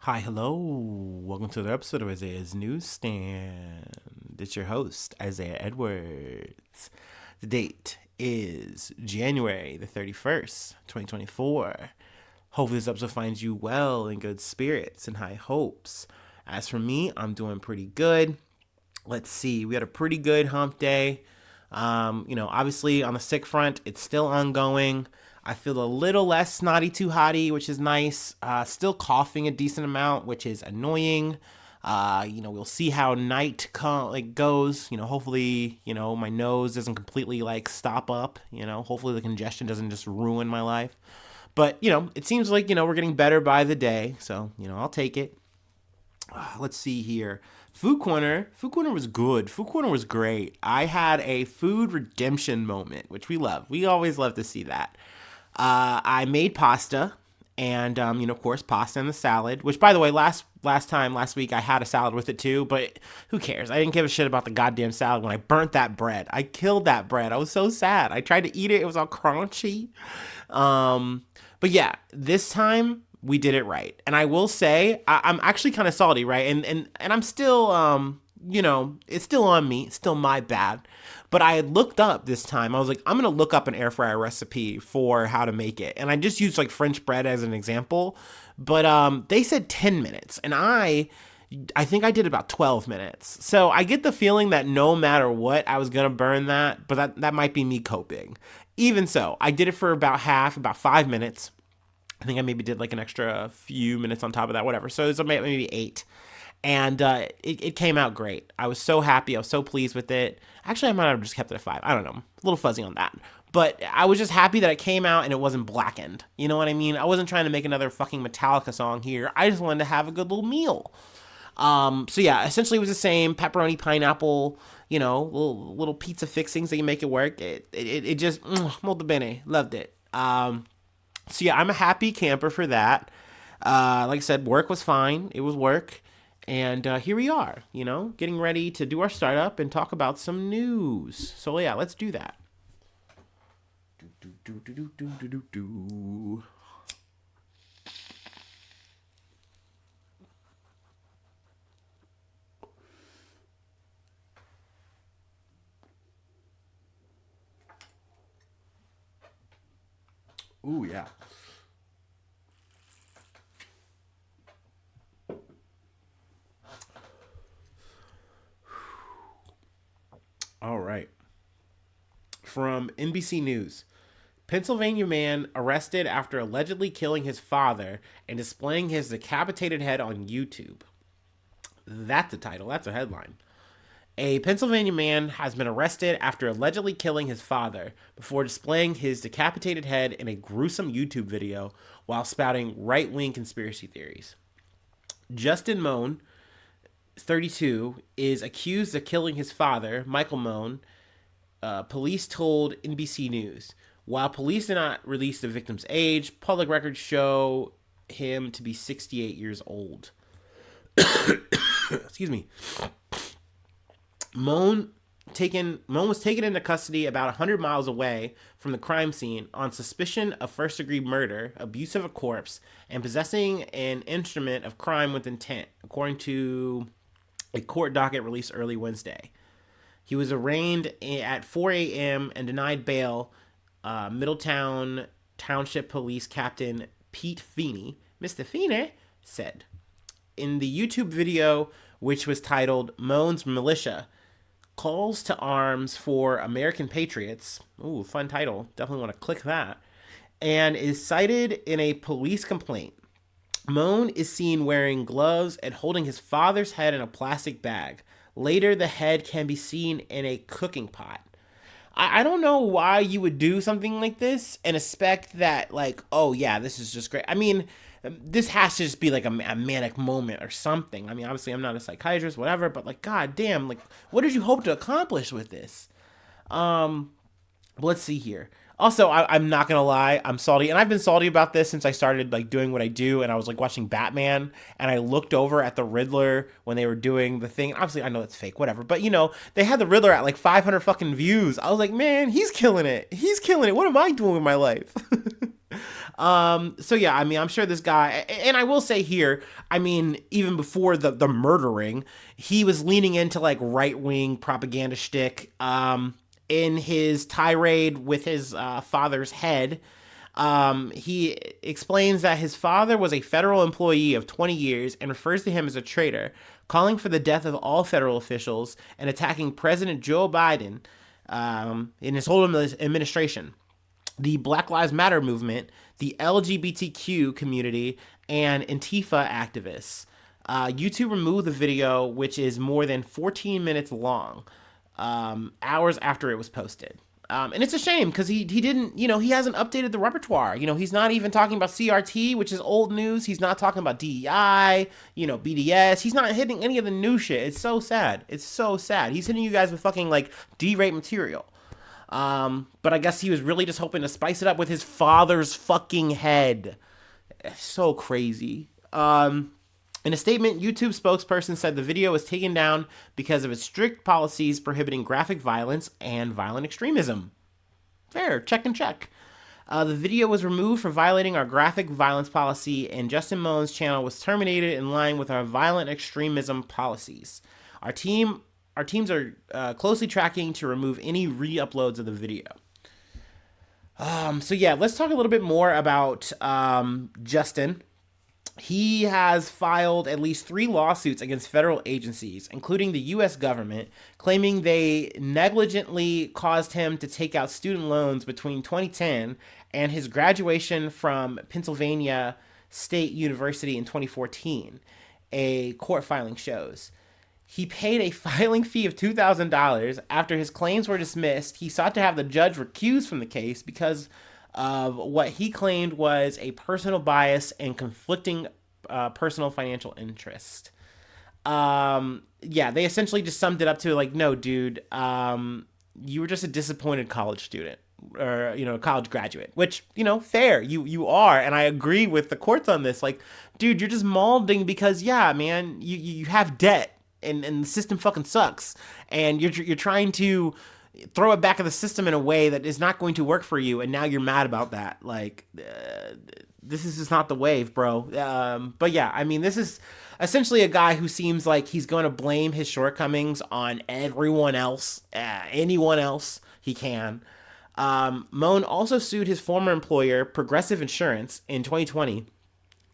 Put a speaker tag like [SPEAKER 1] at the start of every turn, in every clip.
[SPEAKER 1] Hi, hello. Welcome to the episode of Isaiah's Newsstand. It's your host, Isaiah Edwards. The date is January the 31st, 2024. Hopefully, this episode finds you well in good spirits and high hopes. As for me, I'm doing pretty good. Let's see, we had a pretty good hump day. Obviously on the sick front, it's still ongoing. I feel a little less snotty too hotty, which is nice. Still coughing a decent amount, which is annoying. We'll see how night goes. Hopefully, my nose doesn't completely stop up. Hopefully the congestion doesn't just ruin my life. But it seems like we're getting better by the day, so I'll take it. Let's see here. Food Corner was good. Food Corner was great. I had a food redemption moment, which we love. We always love to see that. I made pasta, and of course, pasta and the salad. Which, by the way, last week I had a salad with it too. But who cares? I didn't give a shit about the goddamn salad when I burnt that bread. I killed that bread. I was so sad. I tried to eat it. It was all crunchy. But yeah, this time we did it right. And I will say, I'm actually kind of salty, right? And I'm still, it's still on me. It's still my bad. But I had looked up this time. I was like, I'm going to look up an air fryer recipe for how to make it. And I just used French bread as an example. But they said 10 minutes. And I think I did about 12 minutes. So I get the feeling that no matter what, I was going to burn that. But that might be me coping. Even so, I did it for about 5 minutes. I think I maybe did an extra few minutes on top of that, whatever. So it was maybe 8. And it came out great. I was so happy. I was so pleased with it. Actually, I might have just kept it at 5. I don't know. A little fuzzy on that. But I was just happy that it came out and it wasn't blackened. You know what I mean? I wasn't trying to make another fucking Metallica song here. I just wanted to have a good little meal. So yeah, essentially it was the same pepperoni, pineapple, little pizza fixings that you make it work. It just, molto bene. Loved it. So yeah, I'm a happy camper for that. Like I said, work was fine. It was work. And here we are, getting ready to do our startup and talk about some news. So yeah, let's do that. Ooh, yeah. All right. From NBC News. Pennsylvania man arrested after allegedly killing his father and displaying his decapitated head on YouTube. That's a title. That's a headline. A Pennsylvania man has been arrested after allegedly killing his father before displaying his decapitated head in a gruesome YouTube video while spouting right-wing conspiracy theories. Justin Mohn, 32, is accused of killing his father, Michael Mohn, police told NBC News. While police did not release the victim's age, public records show him to be 68 years old. Excuse me. Mohn was taken into custody about 100 miles away from the crime scene on suspicion of first-degree murder, abuse of a corpse, and possessing an instrument of crime with intent, according to a court docket released early Wednesday. He was arraigned at 4 a.m. and denied bail. Middletown Township Police Captain Pete Feeney, Mr. Feeney, said. In the YouTube video, which was titled Mohn's Militia, Calls to Arms for American Patriots, ooh, fun title, definitely want to click that, and is cited in a police complaint. Mohn is seen wearing gloves and holding his father's head in a plastic bag. Later, the head can be seen in a cooking pot. I don't know why you would do something like this and expect that, oh yeah, this is just great. I mean, this has to just be a manic moment or something. I mean, obviously I'm not a psychiatrist, whatever, but god damn, what did you hope to accomplish with this? Let's see here. Also, I'm not gonna lie, I'm salty, and I've been salty about this since I started doing what I do, and I was watching Batman, and I looked over at the Riddler when they were doing the thing. Obviously, I know it's fake, whatever, but they had the Riddler at 500 fucking views. I was like, man, he's killing it. He's killing it. What am I doing with my life? So yeah, I mean, I'm sure this guy, and I will say here, I mean, even before the murdering, he was leaning into like right wing propaganda shtick. In his tirade with his father's head, he explains that his father was a federal employee of 20 years and refers to him as a traitor, calling for the death of all federal officials and attacking President Joe Biden in his whole administration, the Black Lives Matter movement, the LGBTQ community, and Antifa activists. YouTube removed the video, which is more than 14 minutes long, hours after it was posted. And it's a shame because he didn't, he hasn't updated the repertoire. He's not even talking about CRT, which is old news. He's not talking about DEI, BDS. He's not hitting any of the new shit. It's so sad. It's so sad. He's hitting you guys with fucking like D-rate material. But I guess he was really just hoping to spice it up with his father's fucking head. It's so crazy. In a statement, YouTube spokesperson said the video was taken down because of its strict policies prohibiting graphic violence and violent extremism. Fair, check and check. The video was removed for violating our graphic violence policy, and Justin Mohn's channel was terminated in line with our violent extremism policies. Our teams are closely tracking to remove any re-uploads of the video. So yeah, let's talk a little bit more about Justin. He has filed at least 3 lawsuits against federal agencies, including the U.S. government, claiming they negligently caused him to take out student loans between 2010 and his graduation from Pennsylvania State University in 2014, a court filing shows. He paid a filing fee of $2,000. After his claims were dismissed, he sought to have the judge recused from the case because of what he claimed was a personal bias and conflicting personal financial interest. They essentially just summed it up to like, no, dude, you were just a disappointed college student or, college graduate, which, fair, you are. And I agree with the courts on this. Like, dude, you're just molding because, yeah, man, you have debt and the system fucking sucks. And you're trying to throw it back at the system in a way that is not going to work for you, and now you're mad about that. Like, this is just not the wave, bro. But yeah, I mean, this is essentially a guy who seems like he's going to blame his shortcomings on everyone else, anyone else he can. Mohn also sued his former employer, Progressive Insurance, in 2020,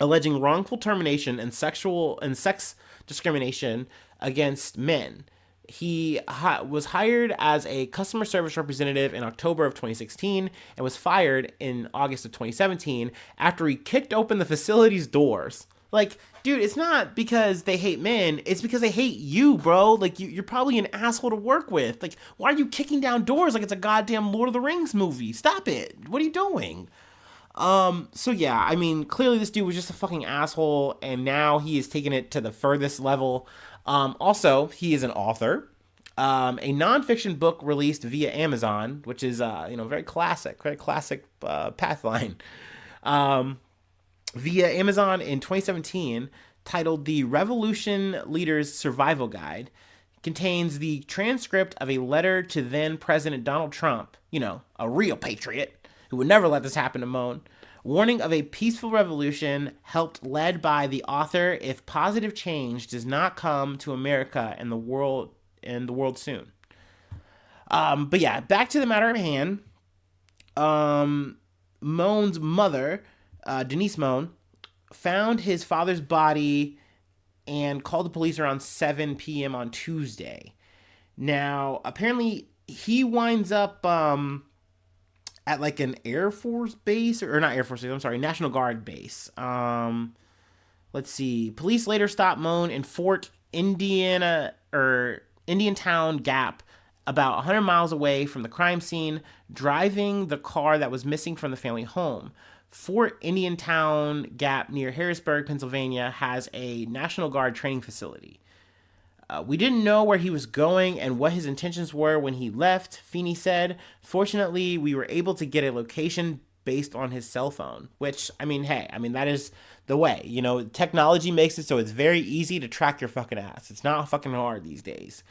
[SPEAKER 1] alleging wrongful termination and sex discrimination against men. He was hired as a customer service representative in October of 2016 and was fired in August of 2017 after he kicked open the facility's doors. Like, dude, it's not because they hate men. It's because they hate you, bro. Like, you're probably an asshole to work with. Like, why are you kicking down doors like it's a goddamn Lord of the Rings movie? Stop it. What are you doing? So yeah, I mean, clearly this dude was just a fucking asshole, and now he is taking it to the furthest level. Also, he is an author. A nonfiction book released via Amazon, which is, very classic pathline. Via Amazon in 2017, titled The Revolution Leader's Survival Guide, contains the transcript of a letter to then President Donald Trump, a real patriot who would never let this happen to Mohn, warning of a peaceful revolution led by the author if positive change does not come to America and the world soon. But yeah, back to the matter at hand. Mohn's mother, Denise Mohn, found his father's body and called the police around 7 p.m. on Tuesday. Now, apparently, he winds up at like an Air Force base, or not Air Force base, I'm sorry, National Guard base. Let's see. Police later stopped Mohn in Fort Indiantown Gap, about 100 miles away from the crime scene, driving the car that was missing from the family home. Fort Indiantown Gap near Harrisburg, Pennsylvania, has a National Guard training facility. We didn't know where he was going and what his intentions were when he left, Feeney said. Fortunately, we were able to get a location based on his cell phone, which, that is the way. Technology makes it so it's very easy to track your fucking ass. It's not fucking hard these days.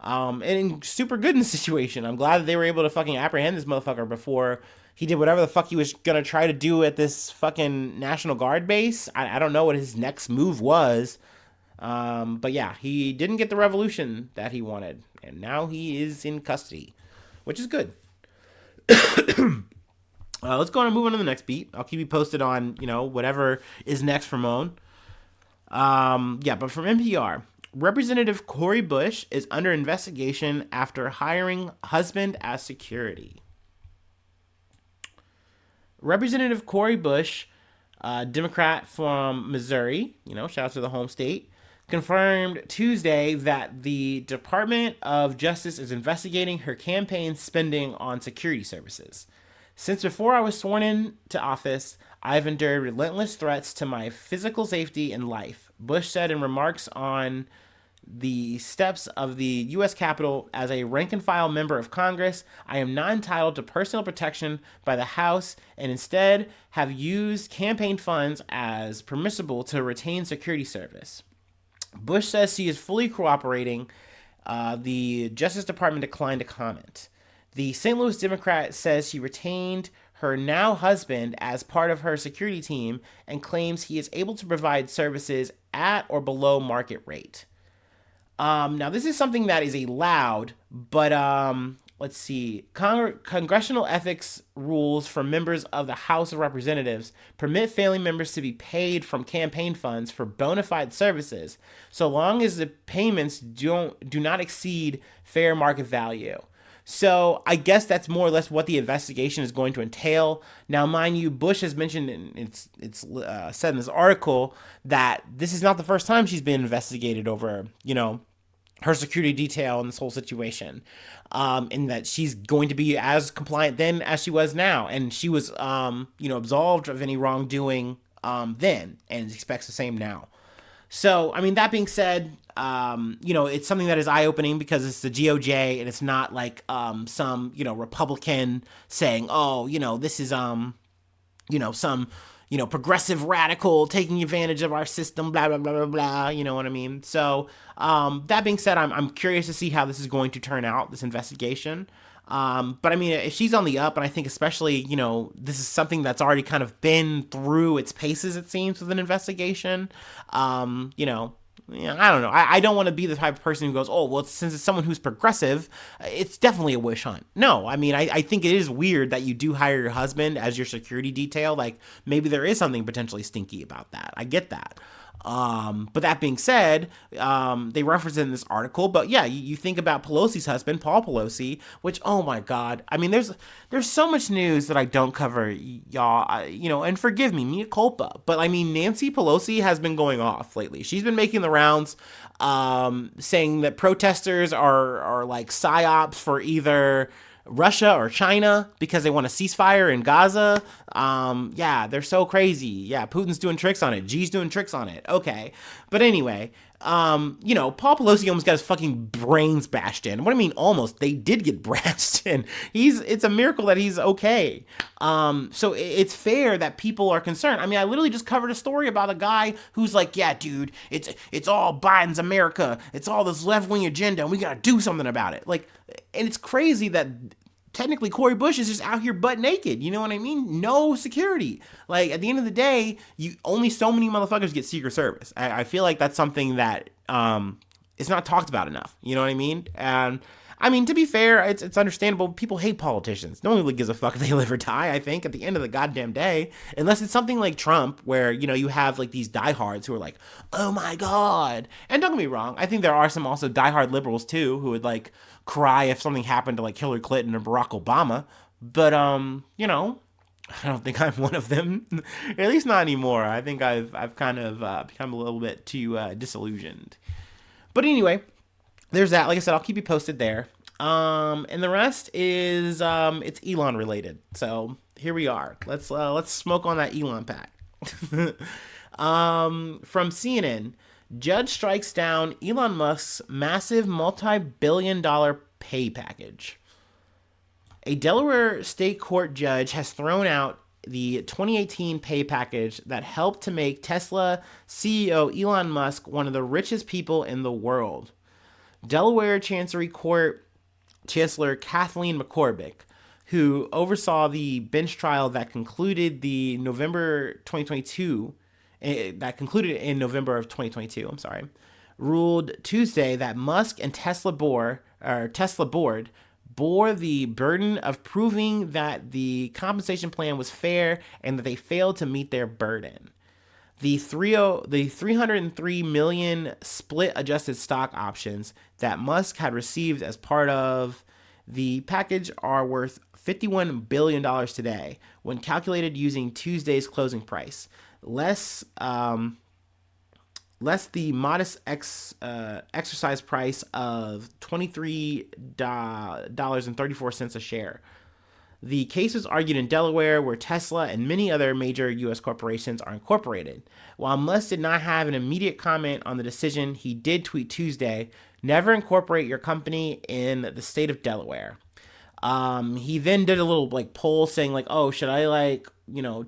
[SPEAKER 1] And super good in the situation. I'm glad that they were able to fucking apprehend this motherfucker before he did whatever the fuck he was gonna try to do at this fucking National Guard base. I don't know what his next move was. But yeah, he didn't get the revolution that he wanted, and now he is in custody, which is good. Let's go on and move on to the next beat. I'll keep you posted on, whatever is next for Mohn. Yeah, but from NPR, Representative Cori Bush is under investigation after hiring husband as security. Representative Cori Bush, Democrat from Missouri, shout out to the home state, confirmed Tuesday that the Department of Justice is investigating her campaign spending on security services. Since before I was sworn into office, I've endured relentless threats to my physical safety and life, Bush said in remarks on the steps of the U.S. Capitol. As a rank-and-file member of Congress, I am not entitled to personal protection by the House and instead have used campaign funds as permissible to retain security service. Bush says she is fully cooperating. The Justice Department declined to comment. The St. Louis Democrat says she retained her now husband as part of her security team and claims he is able to provide services at or below market rate. Now, this is something that is allowed, but let's see. Congressional ethics rules for members of the House of Representatives permit family members to be paid from campaign funds for bona fide services, so long as the payments do not exceed fair market value. So I guess that's more or less what the investigation is going to entail. Now, mind you, Bush has mentioned, it's said in this article, that this is not the first time she's been investigated over, her security detail in this whole situation, and that she's going to be as compliant then as she was now. And she was, absolved of any wrongdoing then, and expects the same now. So, I mean, that being said, it's something that is eye-opening because it's the GOJ and it's not like some, Republican saying, oh, this is, some, progressive radical taking advantage of our system, blah, blah, blah, blah, blah, you know what I mean? So, that being said, I'm curious to see how this is going to turn out, this investigation. But I mean, if she's on the up, and I think especially, this is something that's already kind of been through its paces, it seems, with an investigation, I don't know. I don't want to be the type of person who goes, oh, well, since it's someone who's progressive, it's definitely a witch hunt. No, I mean, I think it is weird that you do hire your husband as your security detail. Like, maybe there is something potentially stinky about that. I get that. But that being said, they reference it in this article, but yeah, you think about Pelosi's husband, Paul Pelosi, which, oh my God, I mean, there's so much news that I don't cover, y'all, and forgive me, mea culpa, but I mean, Nancy Pelosi has been going off lately. She's been making the rounds, saying that protesters are like psyops for either Russia or China because they want a ceasefire in Gaza. Yeah, they're so crazy. Yeah, Putin's doing tricks on it. Xi's doing tricks on it. Okay. But anyway, Paul Pelosi almost got his fucking brains bashed in. What I mean, almost. They did get bashed in. It's a miracle that he's okay. So it's fair that people are concerned. I mean, I literally just covered a story about a guy who's like, yeah, dude, it's all Biden's America. It's all this left-wing agenda, and we gotta do something about it. Like, and it's crazy that technically Cori Bush is just out here butt naked. You know what I mean? No security. Like, at the end of the day, only so many motherfuckers get Secret Service. I feel like that's something that is not talked about enough. You know what I mean? And I mean, to be fair, it's understandable. People hate politicians. No one really gives a fuck if they live or die, I think, at the end of the goddamn day. Unless it's something like Trump, where, you have, like, these diehards who are like, oh my God. And don't get me wrong, I think there are some also diehard liberals, too, who would, like, cry if something happened to, like, Hillary Clinton or Barack Obama. But, I don't think I'm one of them. At least not anymore. I think I've kind of become a little bit too disillusioned. But anyway, there's that. Like I said, I'll keep you posted there. And the rest is it's Elon related. So here we are. Let's smoke on that Elon pack. From CNN, judge strikes down Elon Musk's massive multi-billion-dollar pay package. A Delaware state court judge has thrown out the 2018 pay package that helped to make Tesla CEO Elon Musk one of the richest people in the world. Delaware Chancery Court Chancellor Kathleen McCormick, who oversaw the bench trial that concluded the November 2022, that concluded in November of 2022, I'm sorry, ruled Tuesday that Musk and Tesla board bore the burden of proving that the compensation plan was fair and that they failed to meet their burden. The 303 million split adjusted stock options that Musk had received as part of the package are worth $51 billion today when calculated using Tuesday's closing price, less the modest exercise price of $23.34 a share. The case was argued in Delaware, where Tesla and many other major U.S. corporations are incorporated. While Musk did not have an immediate comment on the decision, he did tweet Tuesday, "Never incorporate your company in the state of Delaware." He then did a little poll saying oh, should I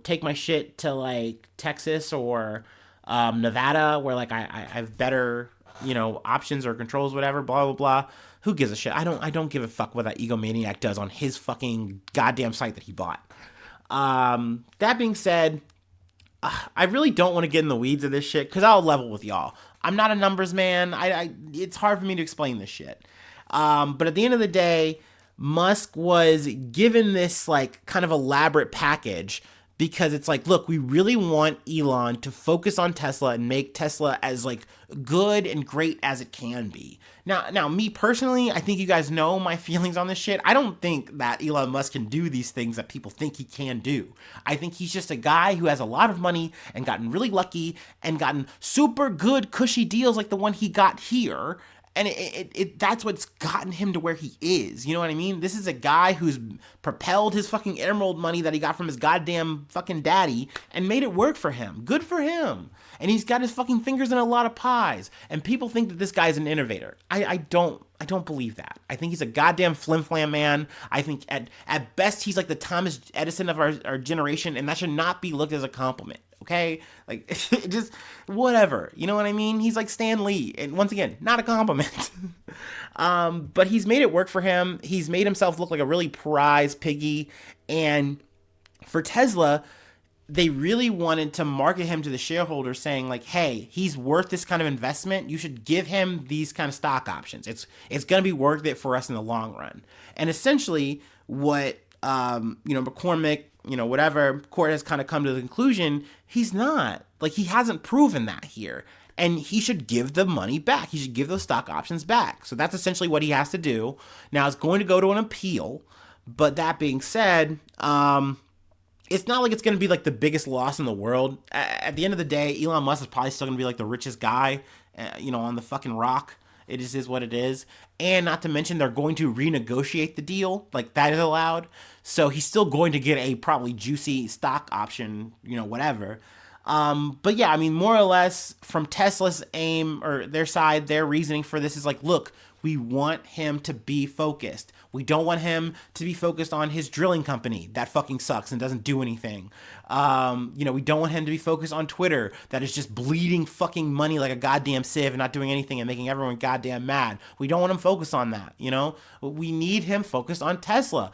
[SPEAKER 1] take my shit to Texas or Nevada, where I have better options or controls, whatever, blah blah blah. Who gives a shit? I don't give a fuck what that egomaniac does on his fucking goddamn site that he bought. That being said, I really don't want to get in the weeds of this shit because I'll level with y'all. I'm not a numbers man. It's hard for me to explain this shit. But at the end of the day, Musk was given this kind of elaborate package because it's look, we really want Elon to focus on Tesla and make Tesla as good and great as it can be. Now, me personally, I think you guys know my feelings on this shit. I don't think that Elon Musk can do these things that people think he can do. I think he's just a guy who has a lot of money and gotten really lucky and gotten super good cushy deals like the one he got here. And that's what's gotten him to where he is. You know what I mean? This is a guy who's propelled his fucking emerald money that he got from his goddamn fucking daddy and made it work for him. Good for him. And he's got his fucking fingers in a lot of pies. And people think that this guy's an innovator. I don't believe that. I think he's a goddamn flim-flam man. I think at best he's like the Thomas Edison of our generation, and that should not be looked as a compliment. Okay? Just whatever. You know what I mean? He's like Stan Lee. And once again, not a compliment. But he's made it work for him. He's made himself look like a really prize piggy. And for Tesla, they really wanted to market him to the shareholders saying hey, he's worth this kind of investment. You should give him these kind of stock options. It's going to be worth it for us in the long run. And essentially what, McCormick, whatever court has kind of come to the conclusion, he's not. He hasn't proven that here. And he should give the money back. He should give those stock options back. So that's essentially what he has to do. Now it's going to go to an appeal. But that being said, it's not like it's going to be the biggest loss in the world. At the end of the day, Elon Musk is probably still going to be the richest guy, on the fucking rock. It just is what it is. And not to mention, they're going to renegotiate the deal. That is allowed. So he's still going to get a probably juicy stock option, whatever. But yeah, more or less from Tesla's aim or their side, their reasoning for this is look, we want him to be focused. We don't want him to be focused on his drilling company that fucking sucks and doesn't do anything. We don't want him to be focused on Twitter that is just bleeding fucking money like a goddamn sieve and not doing anything and making everyone goddamn mad. We don't want him focused on that, We need him focused on Tesla,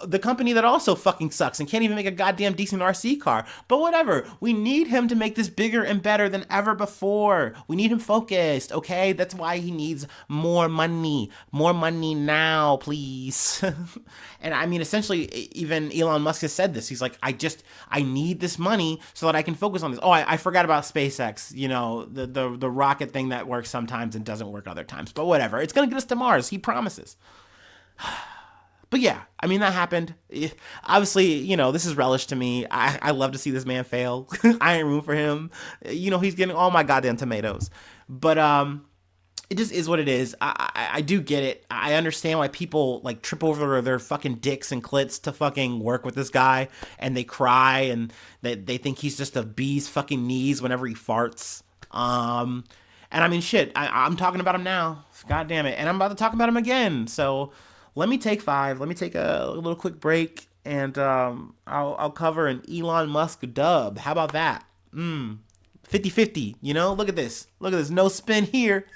[SPEAKER 1] the company that also fucking sucks and can't even make a goddamn decent RC car. But whatever, we need him to make this bigger and better than ever before. We need him focused, okay? That's why he needs more money. More money now, please. And essentially, even Elon Musk has said this. He's I need this money so that I can focus on this. Oh, I forgot about SpaceX, the rocket thing that works sometimes and doesn't work other times. But whatever, it's going to get us to Mars. He promises. But yeah, that happened. Obviously, this is relish to me. I love to see this man fail. I ain't room for him. He's getting all my goddamn tomatoes. But it just is what it is. I do get it. I understand why people trip over their fucking dicks and clits to fucking work with this guy, and they cry and they think he's just a bee's fucking knees whenever he farts. And shit, I'm talking about him now. God damn it. And I'm about to talk about him again. So let me take 5. Let me take a little quick break, and I'll cover an Elon Musk dub. How about that? 50-50, Look at this. No spin here.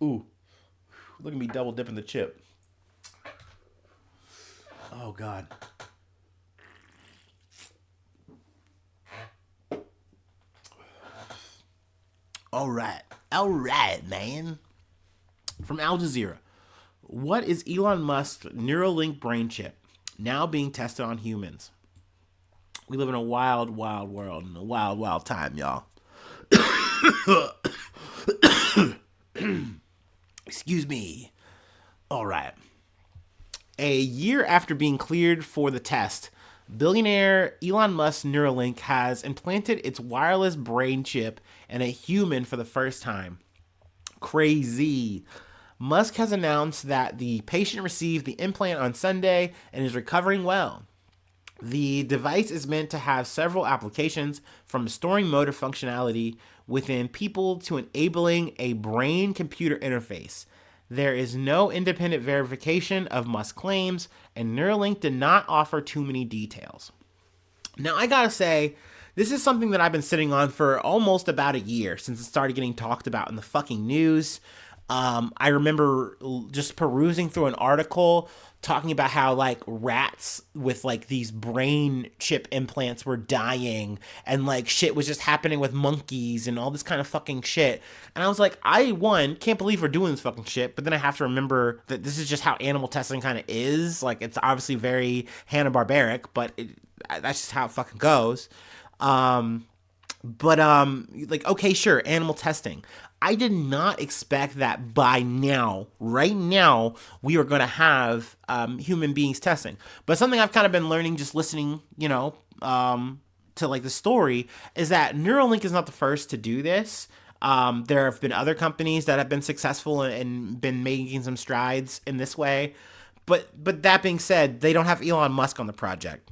[SPEAKER 1] Ooh, look at me double dipping the chip. Oh, God. All right. All right, man. From Al Jazeera. What is Elon Musk's Neuralink brain chip now being tested on humans? We live in a wild, wild world, in a wild, wild time, y'all. Excuse me. All right. A year after being cleared for the test, billionaire Elon Musk's Neuralink has implanted its wireless brain chip in a human for the first time. Crazy. Musk has announced that the patient received the implant on Sunday and is recovering well. The device is meant to have several applications, from storing motor functionality within people to enabling a brain-computer interface. There is no independent verification of Musk's claims, and Neuralink did not offer too many details. Now, I gotta say, this is something that I've been sitting on for almost about a year since it started getting talked about in the fucking news. I remember just perusing through an article talking about how like rats with like these brain chip implants were dying, and like shit was just happening with monkeys and all this kind of fucking shit. And I was like, can't believe we're doing this fucking shit. But then I have to remember that this is just how animal testing kind of is. Like, it's obviously very Hanna-Barbaric, but that's just how it fucking goes. Like, okay, sure, animal testing. I did not expect that by now, right now, we are going to have human beings testing. But something I've kind of been learning just listening, to like the story, is that Neuralink is not the first to do this. There have been other companies that have been successful and been making some strides in this way. But that being said, they don't have Elon Musk on the project.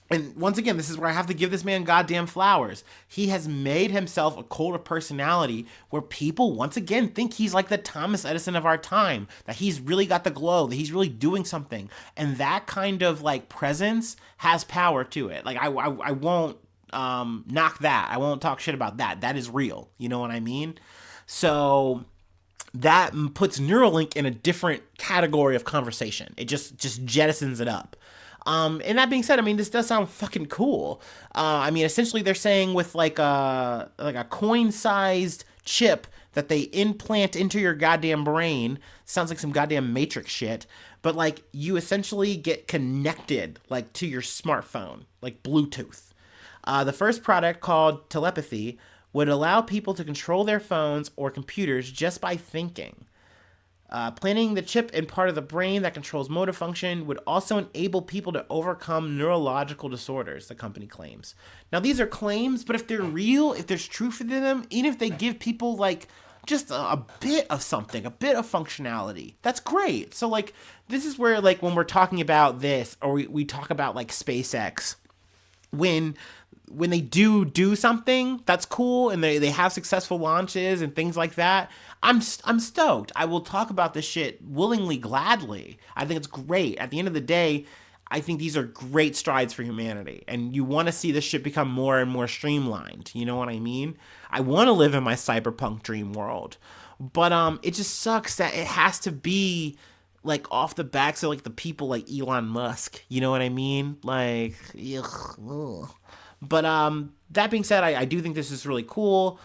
[SPEAKER 1] And once again, this is where I have to give this man goddamn flowers. He has made himself a cult of personality where people, once again, think he's like the Thomas Edison of our time, that he's really got the glow, that he's really doing something. And that kind of like presence has power to it. Like, I won't knock that. I won't talk shit about that. That is real. You know what I mean? So that puts Neuralink in a different category of conversation. It just jettisons it up. And that being said, I mean, this does sound fucking cool. I mean, essentially they're saying with like a coin-sized chip that they implant into your goddamn brain. Sounds like some goddamn Matrix shit. But like, you essentially get connected like to your smartphone, like Bluetooth. The first product, called Telepathy, would allow people to control their phones or computers just by thinking. Planting the chip in part of the brain that controls motor function would also enable people to overcome neurological disorders, the company claims. Now, these are claims, but if they're real, if there's truth in them, even if they give people like just a bit of something, a bit of functionality, that's great. So like, this is where like when we're talking about this, or we talk about like SpaceX, when they do something that's cool and they have successful launches and things like that, I'm stoked. I will talk about this shit willingly, gladly. I think it's great. At the end of the day, I think these are great strides for humanity, and you want to see this shit become more and more streamlined. You know what I mean? I want to live in my cyberpunk dream world, but it just sucks that it has to be like off the backs of like the people like Elon Musk. You know what I mean? Like, ugh. But that being said, I do think this is really cool.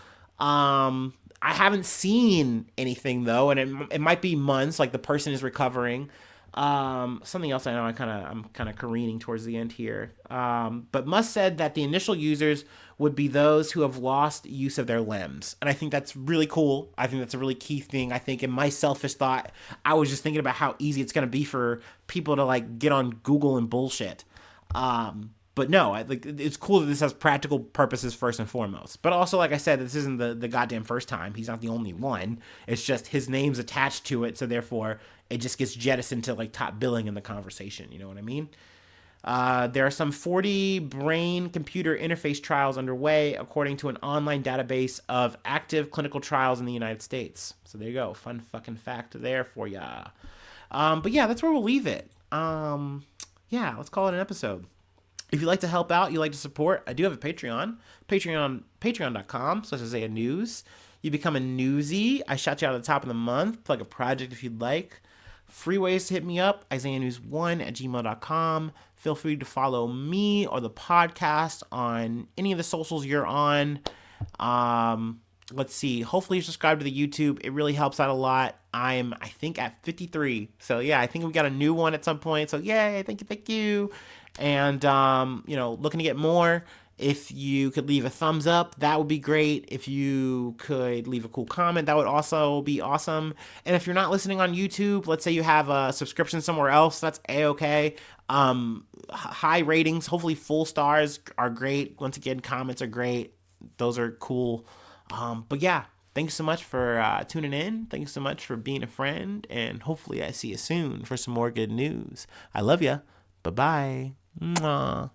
[SPEAKER 1] I haven't seen anything though, and it might be months. Like, the person is recovering. Something else I know I'm kind of careening towards the end here. But Musk said that the initial users would be those who have lost use of their limbs, and I think that's really cool. I think that's a really key thing. I think in my selfish thought, I was just thinking about how easy it's gonna be for people to like get on Google and bullshit. But no, it's cool that this has practical purposes first and foremost. But also, like I said, this isn't the goddamn first time. He's not the only one. It's just his name's attached to it, so therefore it just gets jettisoned to like top billing in the conversation. You know what I mean? There are some 40 brain-computer interface trials underway, according to an online database of active clinical trials in the United States. So there you go. Fun fucking fact there for ya. But yeah, that's where we'll leave it. Yeah, let's call it an episode. If you'd like to help out, you'd like to support, I do have a Patreon. Patreon.com/Isaiah News. You become a newsie. I shout you out at the top of the month. Plug a project if you'd like. Free ways to hit me up, isaiahnews1@gmail.com. Feel free to follow me or the podcast on any of the socials you're on. Let's see. Hopefully you subscribe to the YouTube. It really helps out a lot. I think, at 53. So yeah, I think we got a new one at some point. So yay, thank you. And looking to get more. If you could leave a thumbs up, that would be great. If you could leave a cool comment, that would also be awesome. And if you're not listening on YouTube, let's say you have a subscription somewhere else, that's a-okay. High ratings, hopefully full stars are great. Once again, comments are great. Those are cool. But yeah, thanks so much for tuning in. Thanks so much for being a friend. And hopefully I see you soon for some more good news. I love ya. Bye-bye. Mwah.